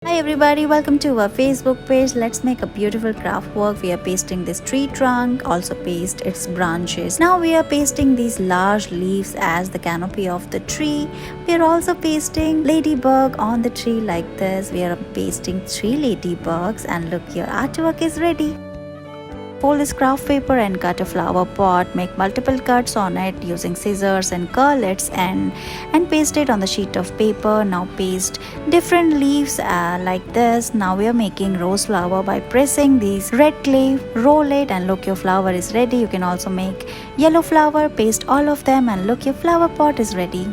Hi everybody, welcome to our Facebook page. Let's make a beautiful craft work. We are pasting this tree trunk, also paste its branches. Now we are pasting these large leaves as the canopy of the tree. We are also pasting ladybug on the tree like this. We are pasting 3 ladybugs and look, your artwork is ready. Fold this craft paper and cut a flower pot. Make multiple cuts on it using scissors and curl its end and paste it on the sheet of paper. Now paste different leaves like this. Now we are making rose flower by pressing these red clay, roll it and look, your flower is ready. You can also make yellow flower, paste all of them and look, your flower pot is ready.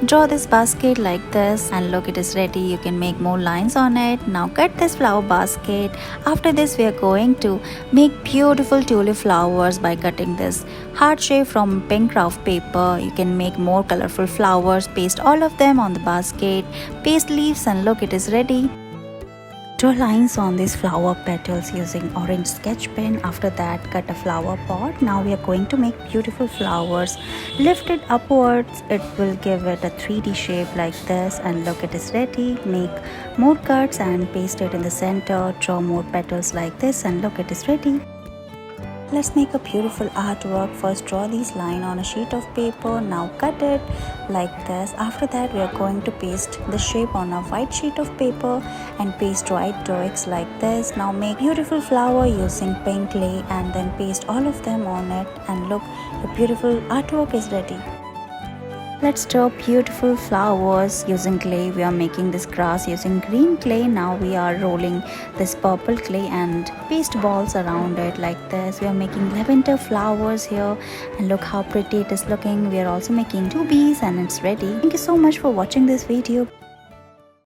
Draw this basket like this and look, it is ready. You can make more lines on it. Now cut this flower basket. After this we are going to make beautiful tulip flowers by cutting this heart shape from pink craft paper. You can make more colorful flowers. Paste all of them on the basket. Paste leaves and look, it is ready. Draw lines on these flower petals using orange sketch pen. After that cut a flower pot. Now we are going to make beautiful flowers. Lift it upwards, it will give it a 3D shape like this and look, it is ready. Make more cuts and paste it in the center. Draw more petals like this and look, it is ready. Let's make a beautiful artwork. First draw these lines on a sheet of paper. Now cut it like this. After that we are going to paste the shape on a white sheet of paper and paste white twigs like this. Now make beautiful flower using pink clay and then paste all of them on it and look, your beautiful artwork is ready. Let's draw beautiful flowers using clay. We are making this grass using green clay. Now we are rolling this purple clay and paste balls around it like this. We are making lavender flowers here and look how pretty it is looking. We are also making 2 bees and it's ready. Thank you so much for watching this video.